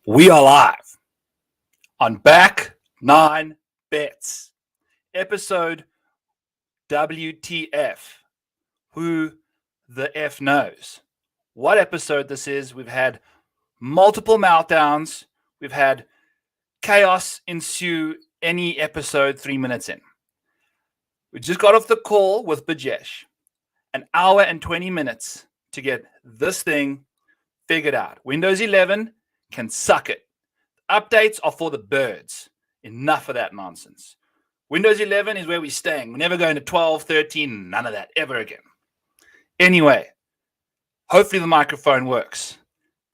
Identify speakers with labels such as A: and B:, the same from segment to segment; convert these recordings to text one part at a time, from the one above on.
A: We are live on Back Nine Bets, episode WTF. Who the F knows? What episode this is? We've had multiple meltdowns. We've had chaos ensue any episode 3 minutes in. We just got off the call with Bajesh. An hour and 20 minutes to get this thing figured out. Windows 11 can suck it. Updates are for the birds. Enough of that nonsense. Windows 11 is where we're staying. We're never going to 12, 13, none of that ever again. Anyway, hopefully the microphone works.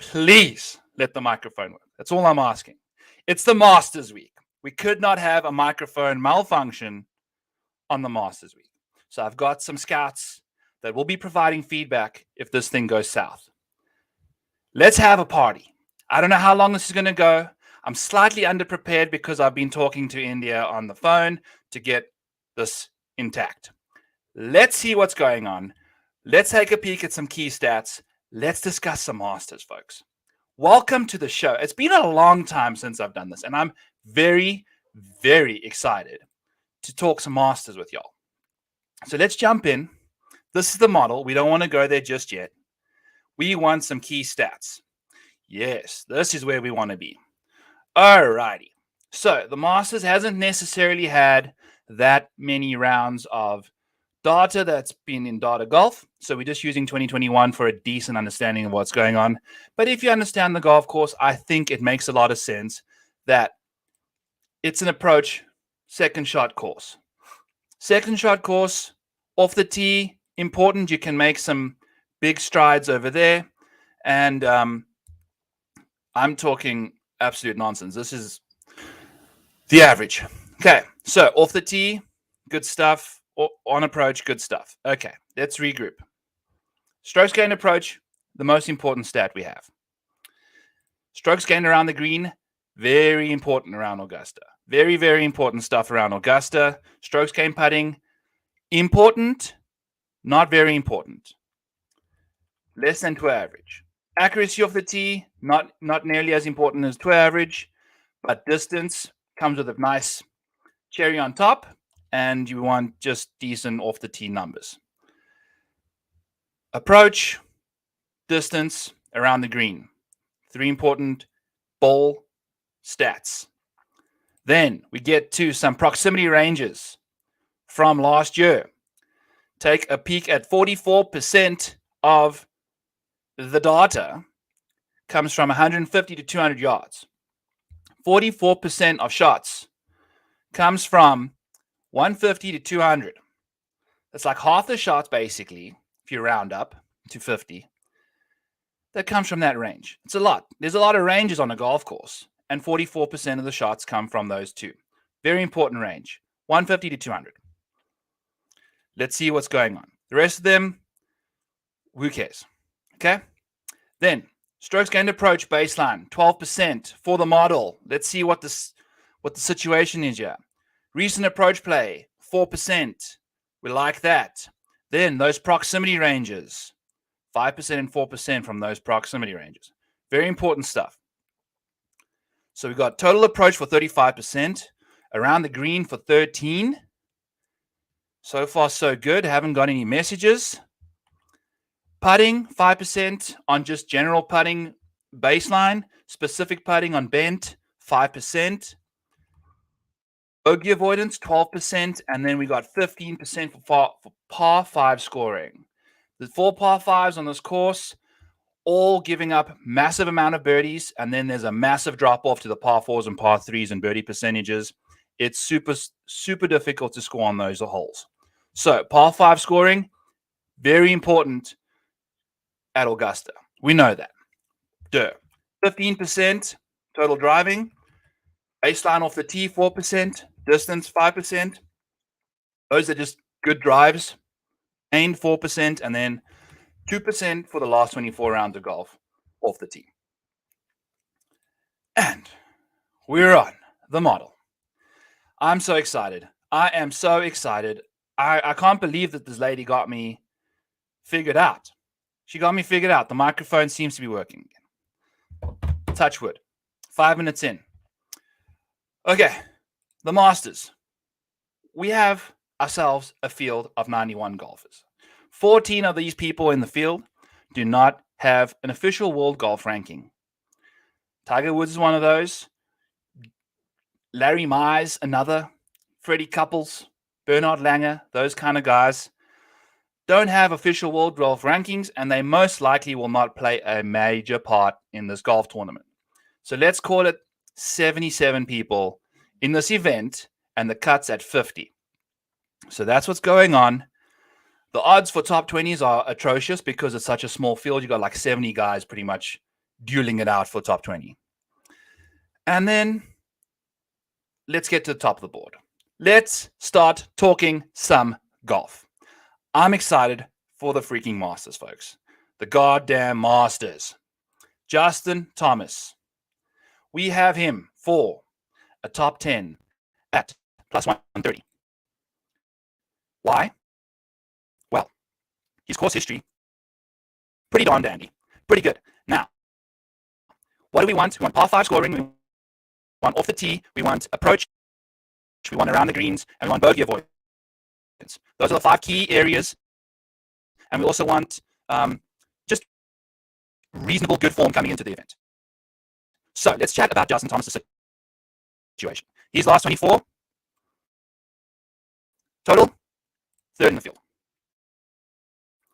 A: Please let the microphone work. That's all I'm asking. It's the Masters week. We could not have a microphone malfunction on the Masters week. So I've got some scouts that will be providing feedback if this thing goes south. Let's have a party. I don't know how long this is going to go. I'm slightly underprepared because I've been talking to India on the phone to get this intact. Let's see what's going on. Let's take a peek at some key stats. Let's discuss some Masters, folks. Welcome to the show. It's been a long time since I've done this, and I'm very, very excited to talk some Masters with y'all. So let's jump in. This is the model. We don't want to go there just yet. We want some key stats. Yes, this is where we want to be. Alrighty. So the Masters hasn't necessarily had that many rounds of data that's been in data golf. So we're just using 2021 for a decent understanding of what's going on. But if you understand the golf course, I think it makes a lot of sense that it's an approach second shot course. Second shot course, off the tee, important. You can make some big strides over there. And I'm talking absolute nonsense. This is the average. Okay, so off the tee, good stuff. On approach, good stuff. Okay, let's regroup. Strokes gained approach, the most important stat we have. Strokes gained around the green, very important around Augusta. Very, very important stuff around Augusta. Strokes gained putting, important, not very important. Less than tour average. Accuracy off the tee, not nearly as important as tour average, but distance comes with a nice cherry on top, and you want just decent off the tee numbers. Approach, distance around the green. 3 important ball stats. Then we get to some proximity ranges from last year. Take a peek at 44% of the data comes from 150 to 200 yards. 44% of shots comes from 150 to 200. That's like half the shots, basically, if you round up to 50. That comes from that range. It's a lot. There's a lot of ranges on a golf course, and 44% of the shots come from those two. Very important range, 150 to 200. Let's see what's going on. The rest of them, who cares? Okay? Then, strokes gained approach baseline, 12% for the model. Let's see what the situation is here. Recent approach play, 4%. We like that. Then, those proximity ranges, 5% and 4% from those proximity ranges. Very important stuff. So we've got total approach for 35%, around the green for 13%. So far, so good. Haven't got any messages. Putting, 5% on just general putting baseline. Specific putting on bent, 5%. Bogey avoidance, 12%. And then we got 15% for par 5 scoring. The 4 par 5s on this course, all giving up massive amount of birdies. And then there's a massive drop-off to the par 4s and par 3s and birdie percentages. It's super, super difficult to score on those holes. So par 5 scoring, very important at Augusta. We know that. 15% total driving. Baseline off the tee, 4%. Distance, 5%. Those are just good drives. Aimed, 4%. And then 2% for the last 24 rounds of golf off the tee. And we're on the model. I'm so excited. I am so excited. I can't believe that this lady got me figured out. She got me figured out. The microphone seems to be working. Touch wood. 5 minutes in. Okay, the Masters. We have ourselves a field of 91 golfers. 14 of these people in the field do not have an official world golf ranking. Tiger Woods is one of those. Larry Mize, another. Freddie Couples, Bernard Langer, those kind of guys don't have official world golf rankings, and they most likely will not play a major part in this golf tournament. So let's call it 77 people in this event, and the cut's at 50. So that's what's going on. The odds for top 20s are atrocious because it's such a small field. You got like 70 guys pretty much dueling it out for top 20. And then let's get to the top of the board. Let's start talking some golf. I'm excited for the freaking Masters, folks. The goddamn Masters. Justin Thomas. We have him for a top 10 at plus 130. Why? Well, his course history, pretty darn dandy. Pretty good. Now, what do we want? We want par 5 scoring. We want off the tee. We want approach. We want around the greens. And we want bogey avoidance. Those are the 5 key areas. And we also want just reasonable good form coming into the event. So let's chat about Justin Thomas' situation. His last 24. Total, 3rd in the field.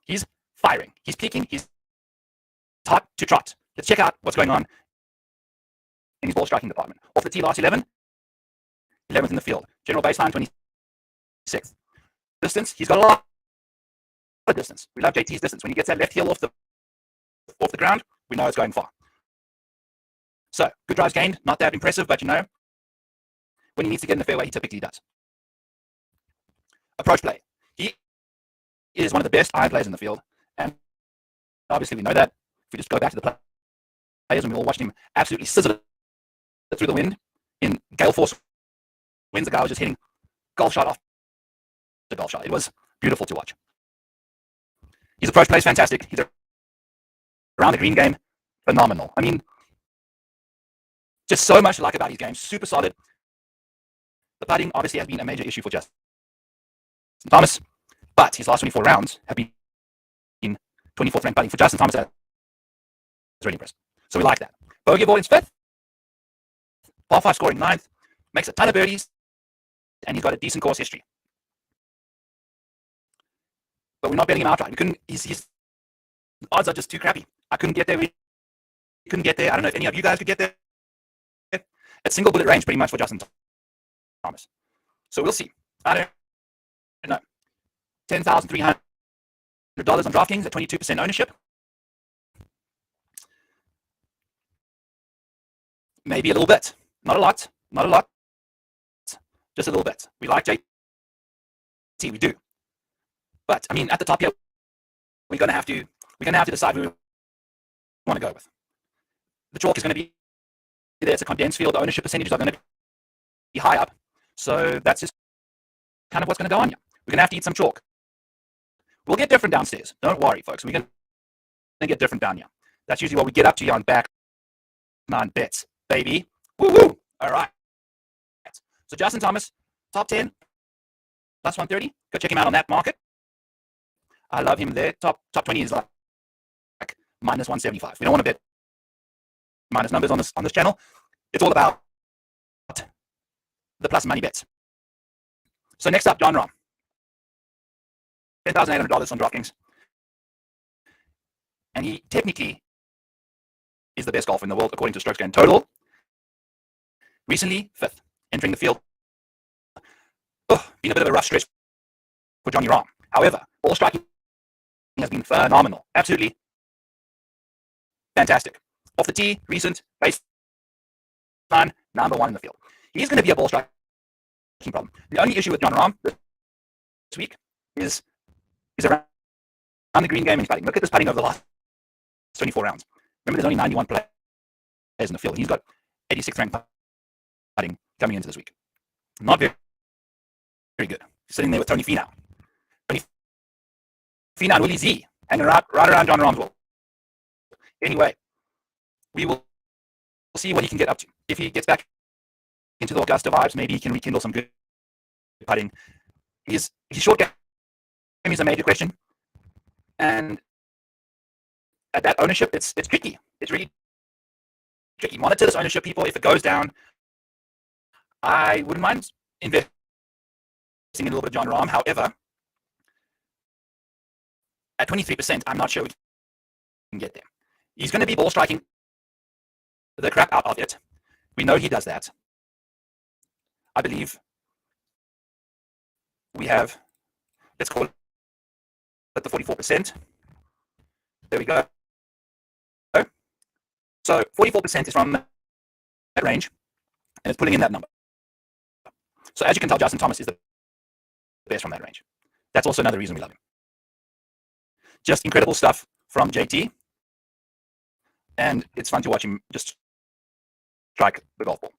A: He's firing. He's peaking. He's hot to trot. Let's check out what's going on in his ball striking department. Off the tee last 11. 11th in the field. General baseline, 26th. Distance, he's got a lot of distance. We love JT's distance. When he gets that left heel off the ground, we know it's going far. So, good drives gained, not that impressive, but you know, when he needs to get in the fairway, he typically does. Approach play. He is one of the best iron players in the field, and obviously we know that. If we just go back to the players, and we all watched him absolutely sizzle it through the wind in gale force winds, the guy was just hitting golf shot after golf shot. It was beautiful to watch. His approach play is fantastic. He's around the green game, phenomenal. I mean, just so much to like about his game. Super solid. The putting obviously has been a major issue for Justin Thomas, but his last 24 rounds have been 24th ranked putting for Justin Thomas. That's really impressive. So we like that. Bogey avoidance 5th. Par 5 scoring 9th. Makes a ton of birdies, and he's got a decent course history. But we're not betting him outright. We couldn't. His odds are just too crappy. I couldn't get there. We couldn't get there. I don't know if any of you guys could get there. It's single bullet range pretty much for Justin Thomas. So we'll see. I don't know. $10,300 on DraftKings at 22% ownership. Maybe a little bit. Not a lot. Not a lot. Just a little bit. We like JT. We do. But I mean, at the top here, we're gonna have to decide who we want to go with. The chalk is going to be there. It's a condensed field. The ownership percentages are going to be high up. So that's just kind of what's going to go on here. We're going to have to eat some chalk. We'll get different downstairs. Don't worry, folks. We're going to get different down here. That's usually what we get up to here on back 9 bets, baby. Woo woo. All right. So Justin Thomas, top 10, plus 130. Go check him out on that market. I love him there. Top 20 is like minus 175. We don't want to bet minus numbers on this channel. It's all about the plus money bets. So next up, Jon Rahm. $10,800 on DraftKings. And he technically is the best golfer in the world according to strokes gained total. Recently, 5th, entering the field. Been a bit of a rough stretch for Johnny Rahm. However, ball striking has been phenomenal. Absolutely fantastic. Off the tee, recent, baseline, number 1 in the field. He's going to be a ball striking problem. The only issue with Jon Rahm this week is around the green game and his putting. Look at this putting over the last 24 rounds. Remember, there's only 91 players in the field. He's got 86th ranked putting coming into this week. Not very good. He's sitting there with Tony Finau. Tony Finau and Willie Z hanging right around Jon Rahm's wall. Anyway, we will see what he can get up to. If he gets back into the Augusta vibes, maybe he can rekindle some good putting. His short game is a major question, and at that ownership, it's tricky. It's really tricky. Monitor this ownership, people. If it goes down, I wouldn't mind investing in a little bit of Jon Rahm. However, at 23%, I'm not sure we can get there. He's going to be ball striking the crap out of it. We know he does that. I believe we have, let's call it the 44%. There we go. So 44% is from that range, and it's pulling in that number. So as you can tell, Justin Thomas is the best from that range. That's also another reason we love him. Just incredible stuff from JT, and it's fun to watch him just strike the golf ball.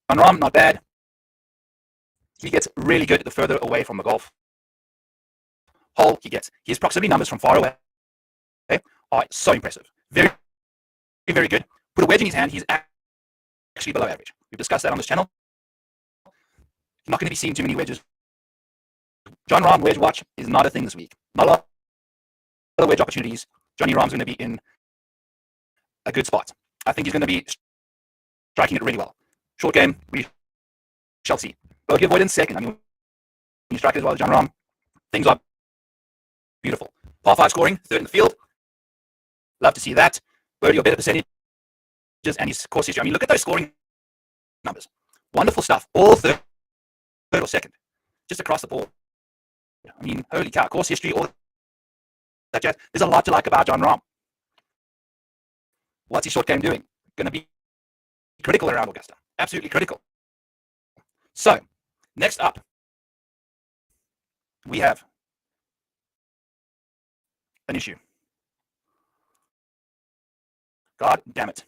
A: Jon Rahm, not bad. He gets really good the further away from the golf hole he gets. His proximity numbers from far away are so impressive. Very, very good. Put a wedge in his hand, he's actually below average. We've discussed that on this channel. You're not going to be seeing too many wedges. Jon Rahm wedge watch is not a thing this week. Not a lot of wedge opportunities. Johnny Rahm's going to be in a good spot. I think he's going to be striking it really well. Short game, we shall see. Bogey avoidance second. I mean, when you strike it as well as Jon Rahm, things are beautiful. Par 5 scoring, third in the field. Love to see that. Birdie or better percentages and his course history. I mean, look at those scoring numbers. Wonderful stuff. All third or second. Just across the board. I mean, holy cow. Course history, all that jazz. There's a lot to like about Jon Rahm. What's his short game doing? Going to be critical around Augusta. Absolutely critical. So, next up, we have an issue. God damn it.